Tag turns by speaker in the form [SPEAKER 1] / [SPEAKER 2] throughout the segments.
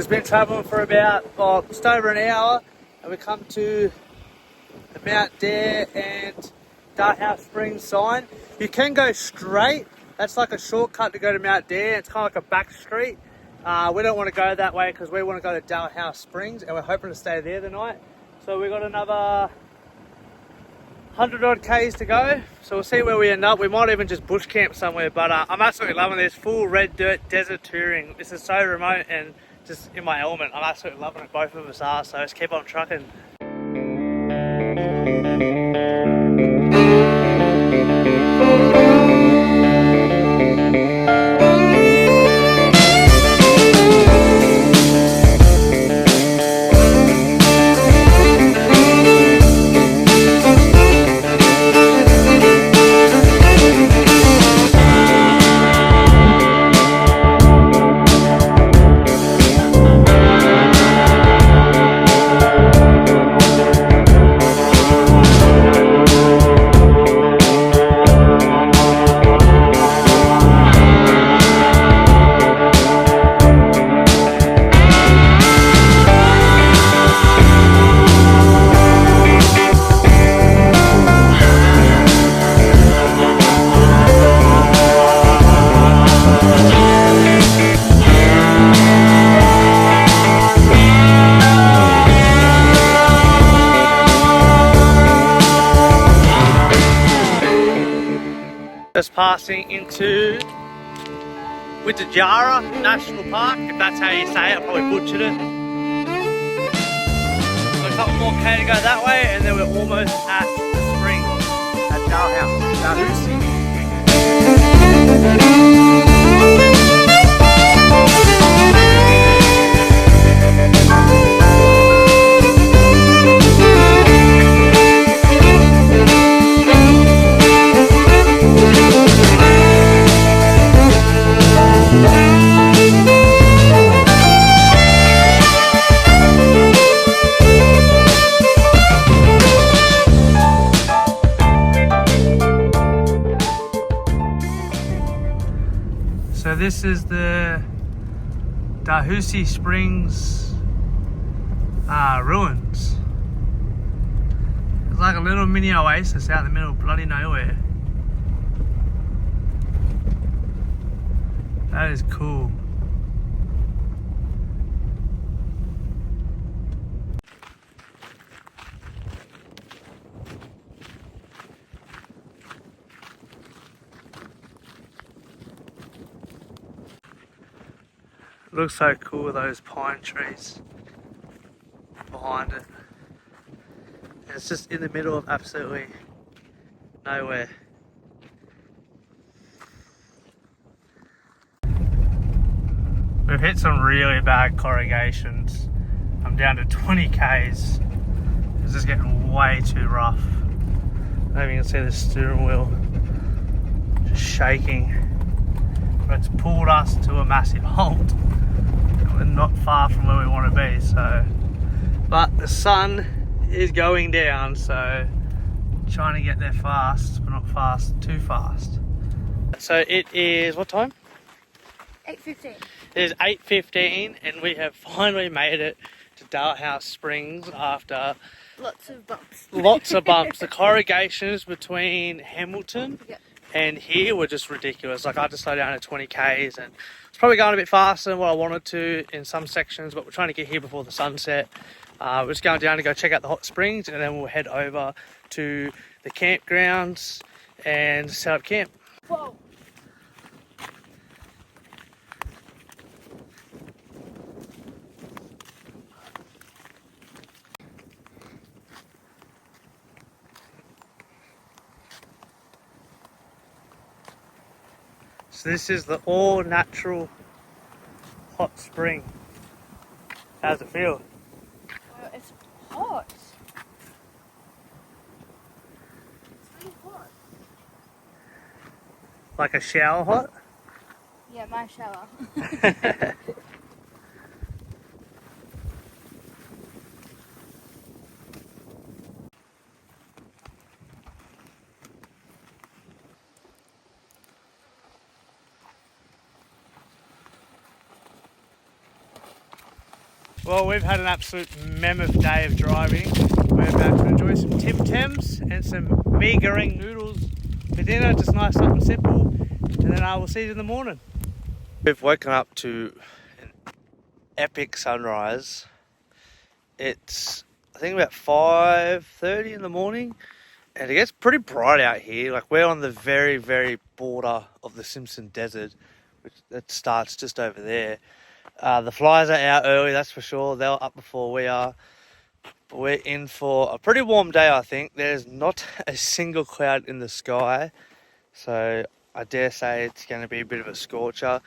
[SPEAKER 1] It's been travelling for about just over an hour, and we come to the Mount Dare and Dalhousie Springs sign. You can go straight. That's like a shortcut to go to Mount Dare. It's kind of like a back street. We don't want to go that way because we want to go to Dalhousie Springs, and we're hoping to stay there the night. So we've got another 100 odd Ks to go, so we'll see where we end up. We might even just bush camp somewhere, but I'm absolutely loving this full red dirt desert touring. This is so remote and just in my element. I'm absolutely loving it, both of us are, so let's keep on trucking. Just passing into Oodnadatta National Park, if that's how you say it. I probably butchered it. So a couple more K to go that way, and then we're almost at the spring at Dalhousie. So this is the Dalhousie Springs ruins. It's like a little mini oasis out in the middle of bloody nowhere. That is cool. Looks so cool with those pine trees behind it. And it's just in the middle of absolutely nowhere. We've hit some really bad corrugations. I'm down to 20 Ks. It's just getting way too rough. I don't know if you can see the steering wheel just shaking. But it's pulled us to a massive halt. We're not far from where we want to be, so. But the sun is going down, so trying to get there fast, but not fast, too fast. So it is, what time?
[SPEAKER 2] 8:15.
[SPEAKER 1] It is 8:15, and we have finally made it to Dalhousie Springs after
[SPEAKER 2] Lots of bumps.
[SPEAKER 1] lots of bumps. The corrugations between Hamilton and here were just ridiculous. Like I had to slow down to 20 Ks, and it's probably going a bit faster than what I wanted to in some sections, but we're trying to get here before the sunset. We're just going down to go check out the hot springs, and then we'll head over to the campgrounds and set up camp.
[SPEAKER 2] Whoa.
[SPEAKER 1] So this is the all natural hot spring. How's it feel?
[SPEAKER 2] It's hot. It's really hot.
[SPEAKER 1] Like a shower hot?
[SPEAKER 2] Yeah, my shower.
[SPEAKER 1] Well, we've had an absolute mammoth day of driving. We're about to enjoy some Tim Tams and some meagering noodles for dinner, just nice, something simple, and then I will see you in the morning. We've woken up to an epic sunrise. It's, I think, about 5:30 in the morning, and it gets pretty bright out here. Like, we're on the very, very border of the Simpson Desert, which that starts just over there. The flies are out early, that's for sure. They're up before we are. But we're in for a pretty warm day, I think. There's not a single cloud in the sky, so I dare say it's going to be a bit of a scorcher.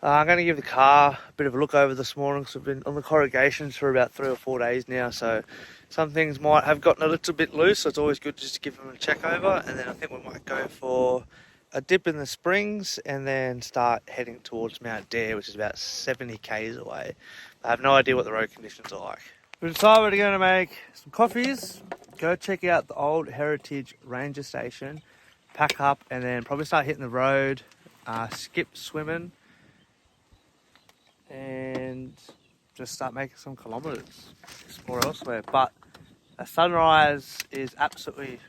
[SPEAKER 1] I'm going to give the car a bit of a look over this morning, because we've been on the corrugations for about 3 or 4 days now, so some things might have gotten a little bit loose, so it's always good just to give them a check over. And then I think we might go for a dip in the springs and then start heading towards Mount Dare, which is about 70 k's away. I have no idea what the road conditions are like. We decided we're going to make some coffees, go check out the old Heritage Ranger Station, pack up, and then probably start hitting the road, skip swimming, and just start making some kilometres, explore elsewhere. But a sunrise is absolutely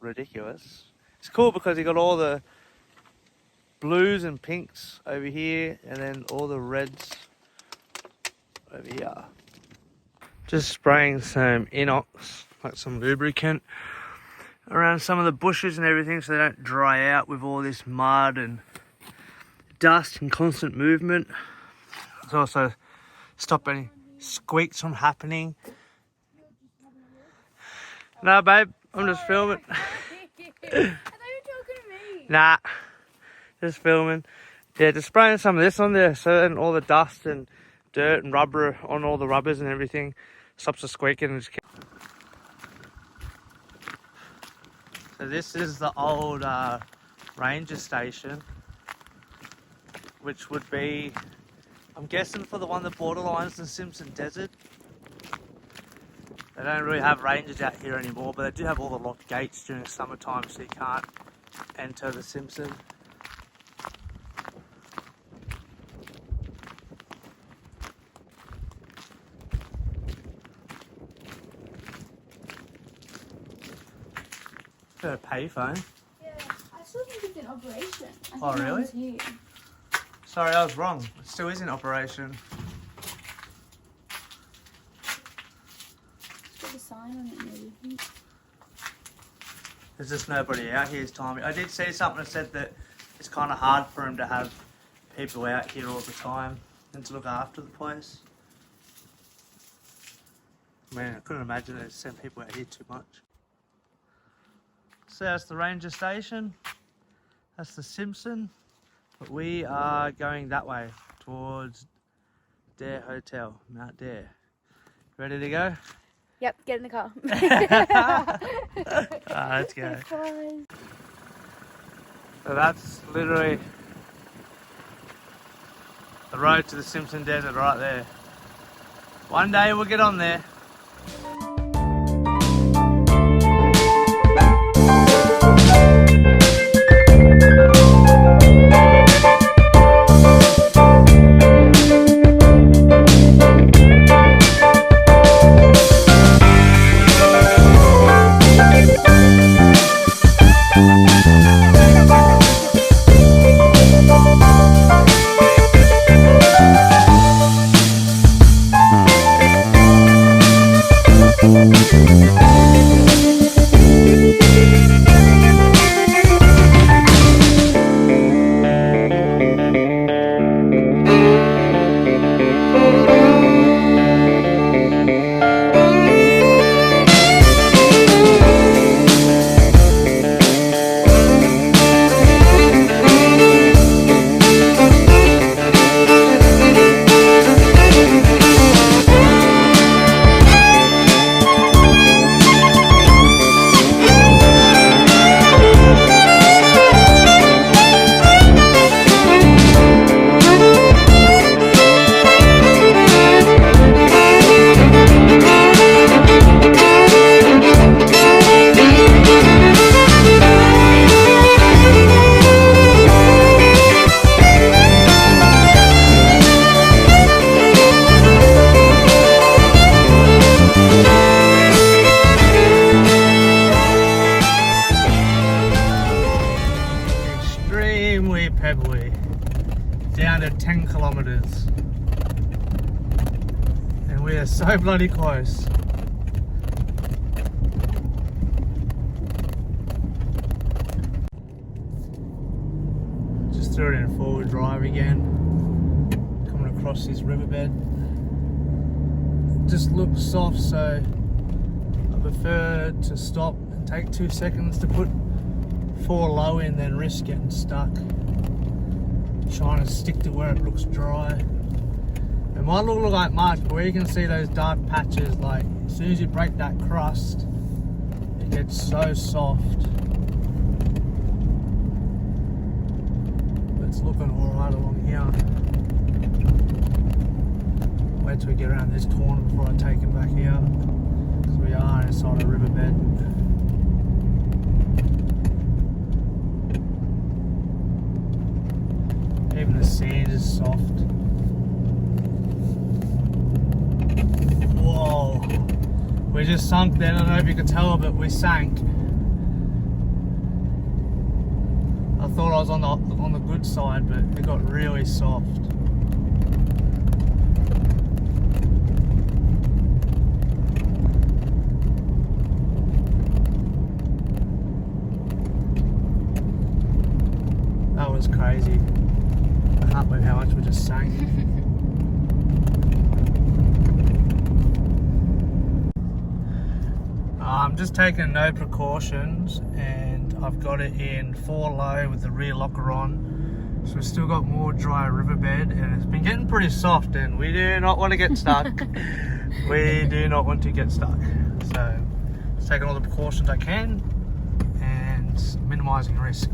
[SPEAKER 1] ridiculous. It's cool because you got all the blues and pinks over here, and then all the reds over here. Just spraying some inox, like some lubricant, around some of the bushes and everything, so they don't dry out with all this mud and dust and constant movement. It's also stop any squeaks from happening. No, babe, I'm just filming.
[SPEAKER 2] I thought you were talking to me.
[SPEAKER 1] Nah, just filming. Yeah, just spraying some of this on there, so then all the dust and dirt and rubber on all the rubbers and everything stops the squeaking. And just... So this is the old ranger station, which would be, I'm guessing, for the one that borderlines the Simpson Desert. They don't really have rangers out here anymore, but they do have all the locked gates during the summertime, so you can't enter the Simpson. Got a payphone.
[SPEAKER 2] Yeah, I still think it's in operation. I
[SPEAKER 1] Oh,
[SPEAKER 2] think no
[SPEAKER 1] really?
[SPEAKER 2] one's here.
[SPEAKER 1] Sorry, I was wrong. It still is in operation.
[SPEAKER 2] It's got a sign on it and everything.
[SPEAKER 1] There's just nobody out here this time. I did see something that said that it's kind of hard for him to have people out here all the time and to look after the place. Man, I couldn't imagine they'd send people out here too much. So that's the ranger station. That's the Simpson. But we are going that way towards Dare Hotel, Mount Dare. Ready to go?
[SPEAKER 2] Yep, get in the car.
[SPEAKER 1] Let's go. So that's literally the road to the Simpson Desert right there. One day we'll get on there. kilometers. And we are so bloody close. Just threw it in forward drive again. Coming across this riverbed. It just looks soft, so I prefer to stop and take 2 seconds to put 4 low in than risk getting stuck. Trying to stick to where it looks dry. It might look like much, but where you can see those dark patches, like as soon as you break that crust, it gets so soft. But it's looking alright along here. Wait till we get around this corner before I take him back out, because we are inside a riverbed. Even the sand is soft. Whoa! We just sunk then. I don't know if you could tell, but we sank. I thought I was on the good side, but it got really soft. That was crazy. I can't believe how much we just sank. I'm just taking no precautions, and I've got it in 4 low with the rear locker on. So we've still got more dry riverbed, and it's been getting pretty soft, and we do not want to get stuck. We do not want to get stuck. So just taking all the precautions I can and minimising risk.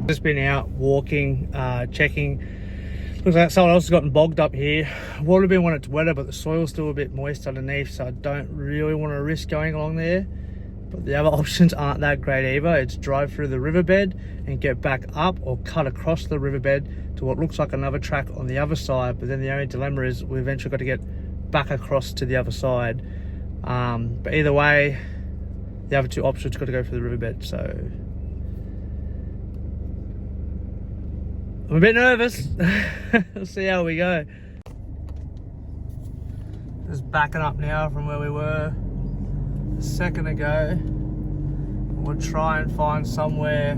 [SPEAKER 1] Just been out walking, checking. Looks like someone else has gotten bogged up here. Would have been when it's wetter, but the soil's still a bit moist underneath, so I don't really want to risk going along there. But the other options aren't that great either. It's drive through the riverbed and get back up, or cut across the riverbed to what looks like another track on the other side. But then the only dilemma is we eventually got to get back across to the other side. But either way, the other 2 options got to go through the riverbed. So I'm a bit nervous. We'll see how we go. Just backing up now from where we were a second ago. We'll try and find somewhere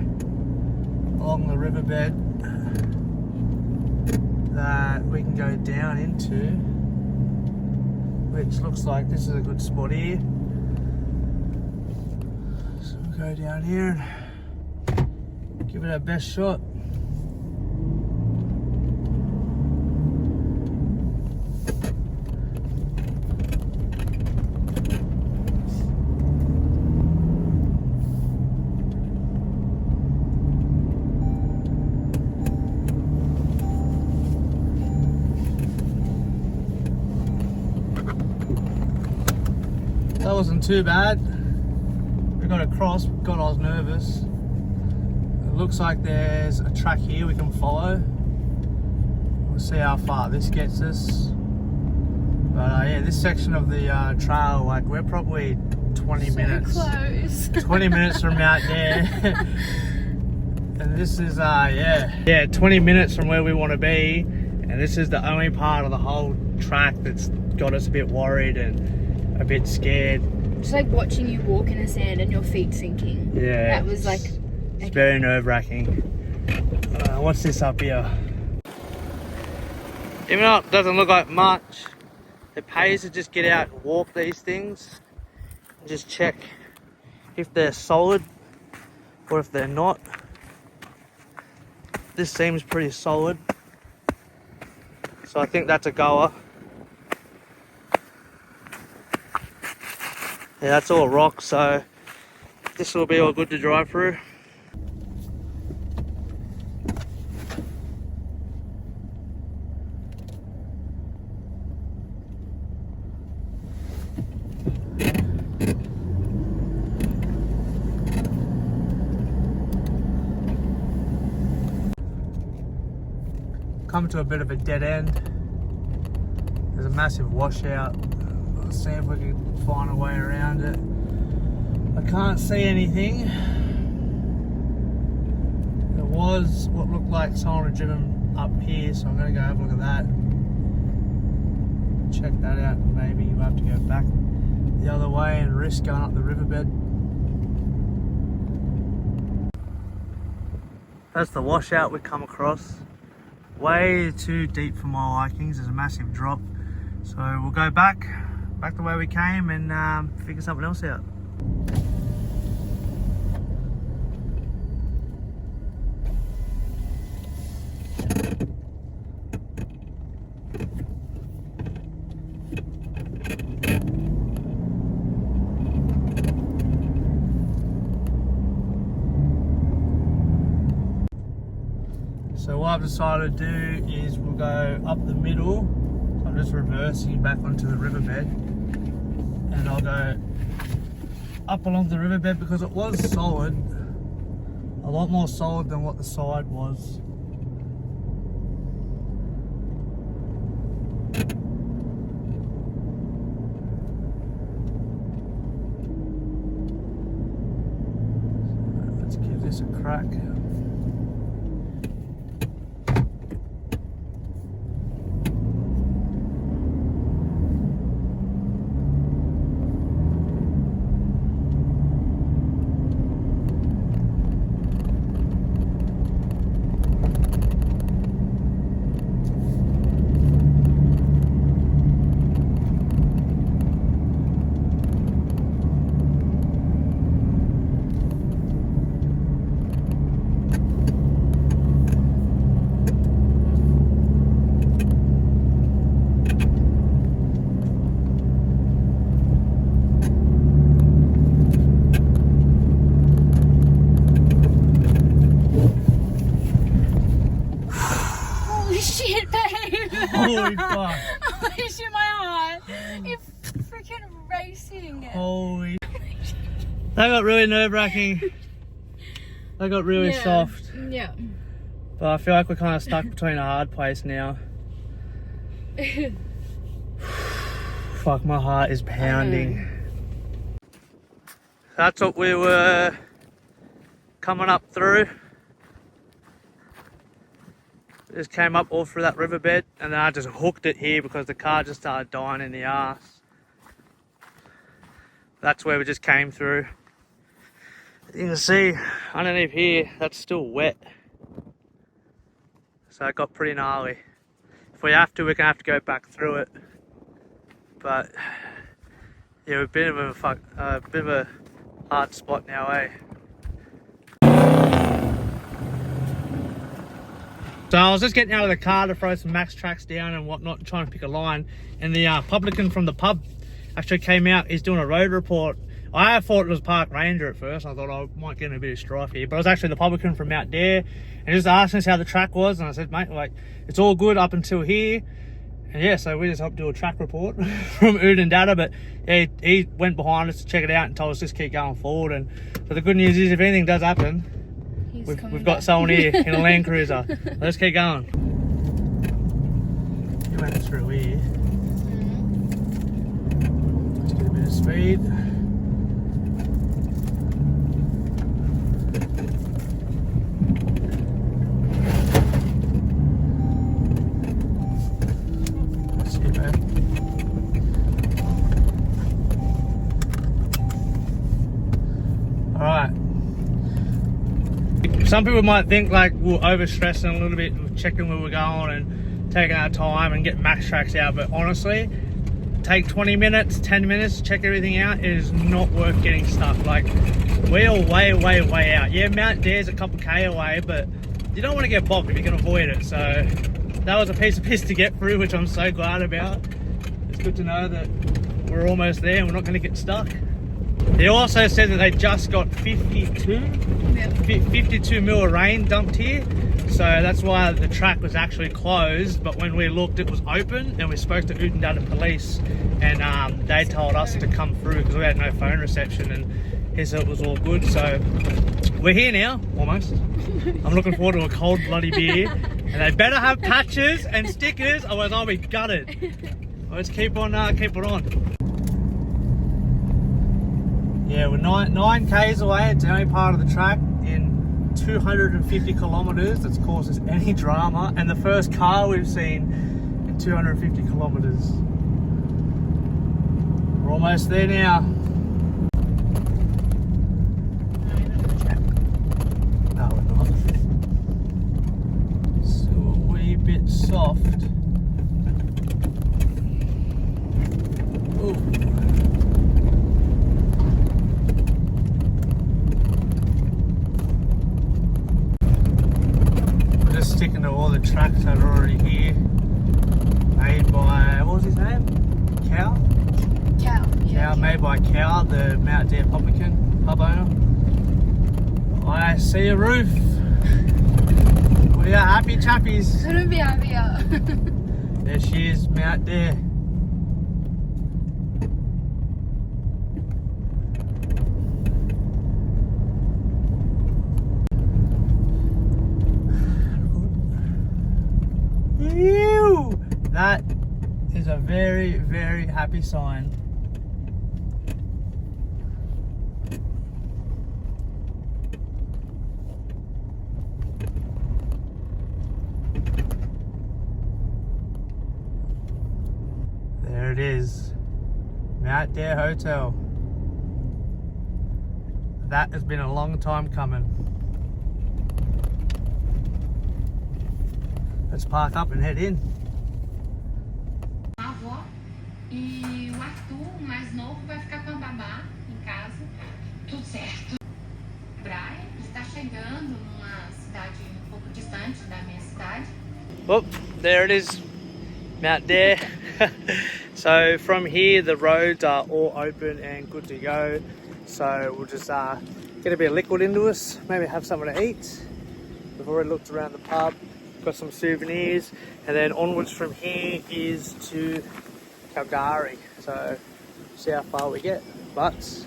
[SPEAKER 1] along the riverbed that we can go down into, which looks like this is a good spot here. So we'll go down here and give it our best shot. That wasn't too bad. We got across. God, I was nervous. It looks like there's a track here we can follow. We'll see how far this gets us. But yeah, this section of the trail, like we're probably 20 minutes.
[SPEAKER 2] Close.
[SPEAKER 1] 20 minutes from out there. And this is 20 minutes from where we want to be. And this is the only part of the whole track that's got us a bit worried and a bit scared.
[SPEAKER 2] It's like watching you walk in the sand and your feet sinking.
[SPEAKER 1] Yeah.
[SPEAKER 2] That was like...
[SPEAKER 1] It's very nerve-wracking. What's this up here? Even though it doesn't look like much, it pays to just get out and walk these things and just check if they're solid or if they're not. This seems pretty solid, so I think that's a goer. Yeah, that's all rock, so this will be all good to drive through. come to a bit of a dead end. There's a massive washout. Let's see if we can find a way around it. I can't see anything. There was what looked like someone had driven up here, so I'm going to go have a look at that. Check that out, and maybe you have to go back the other way and risk going up the riverbed. That's the washout we come across. Way too deep for my likings. There's a massive drop, so we'll go back the way we came and figure something else out. So what I've decided to do is we'll go up the middle. So I'm just reversing back onto the riverbed, and I'll go up along the riverbed because it was solid, a lot more solid than what the side was. Let's give this a crack. Holy fuck.
[SPEAKER 2] Holy shit, my heart. You're freaking racing.
[SPEAKER 1] Holy. That got really nerve-wracking. That got really soft.
[SPEAKER 2] Yeah.
[SPEAKER 1] But I feel like we're kind of stuck between a hard place now. Fuck, my heart is pounding. That's what we were coming up through. Just came up all through that riverbed, and then I just hooked it here because the car just started dying in the arse. That's where we just came through. You can see underneath here, that's still wet. So it got pretty gnarly. If we have to, we're gonna have to go back through it. But yeah, we're a bit of a hard spot now, eh? So I was just getting out of the car to throw some max tracks down and whatnot, trying to pick a line, and the publican from the pub actually came out. He's doing a road report. I thought it was park ranger at first. I thought I might get in a bit of strife here, but it was actually the publican from out there, and just asking us how the track was. And I said, mate, like, it's all good up until here. And yeah, so we just helped do a track report from Oodnadatta, but yeah, he went behind us to check it out and told us just keep going forward. And so the good news is, if anything does happen, we've got someone here in a Land Cruiser. Let's keep going. You went through here. Let's get a bit of speed. Let's see, babe. All right. Some people might think like we're overstressing a little bit, checking where we're going and taking our time and getting max tracks out, but honestly, take 20 minutes, 10 minutes, check everything out. It is not worth getting stuck. Like, we're way out. Yeah, Mount Dare's a couple K away, but you don't want to get bogged if you can avoid it. So that was a piece of piss to get through, which I'm so glad about. It's good to know that we're almost there and we're not going to get stuck. They also said that they just got 52 mil of rain dumped here, so that's why the track was actually closed. But when we looked, it was open, and we spoke to Oodnadatta police, and they told us to come through because we had no phone reception, and he said it was all good. So we're here now, almost. I'm looking forward to a cold bloody beer And they better have patches and stickers, otherwise I'll be gutted. Let's keep on, keep it on. Yeah, we're 9 k's away. It's the only part of the track in 250 kilometers that's caused us any drama, and the first car we've seen in 250 kilometers. We're almost there now. No, we're not. So a wee bit soft. Ooh. We're just sticking to all the tracks that are already here. Made by, what was his name? Cow? Cow, made by Cow, the Mount Dare pub owner. I see a roof. We are happy chappies.
[SPEAKER 2] Couldn't be happier.
[SPEAKER 1] There she is, Mount Dare. Ew! That is a very, very happy sign. There it is, Mount Dare Hotel. That has been a long time coming. Let's park up and head in.
[SPEAKER 3] A avó e o Arthur, o mais novo, vai ficar com a babá em casa. Tudo certo. Praia está chegando numa cidade um pouco distante da minha cidade.
[SPEAKER 1] Oh, there it is, Mount Dare. So from here the roads are all open and good to go. So we'll just get a bit of liquid into us, maybe have something to eat. We've already looked around the pub, got some souvenirs, and then onwards from here is to Calgary. So see how far we get, but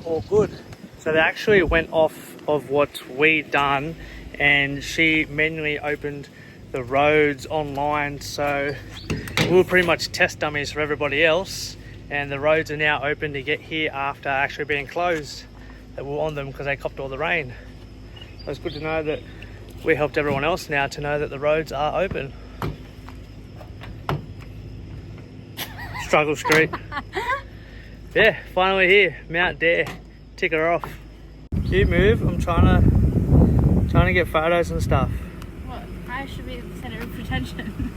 [SPEAKER 1] all good. So they actually went off of what we done, and she manually opened the roads online, so we were pretty much test dummies for everybody else, and the roads are now open to get here after actually being closed. That we're on them because they copped all the rain. So it's good to know that we helped everyone else now to know that the roads are open. Struggle Street. Yeah, finally here, Mount Dare. Tick her off. Cute move. I'm trying to get photos and stuff.
[SPEAKER 2] What? I should be the center of attention.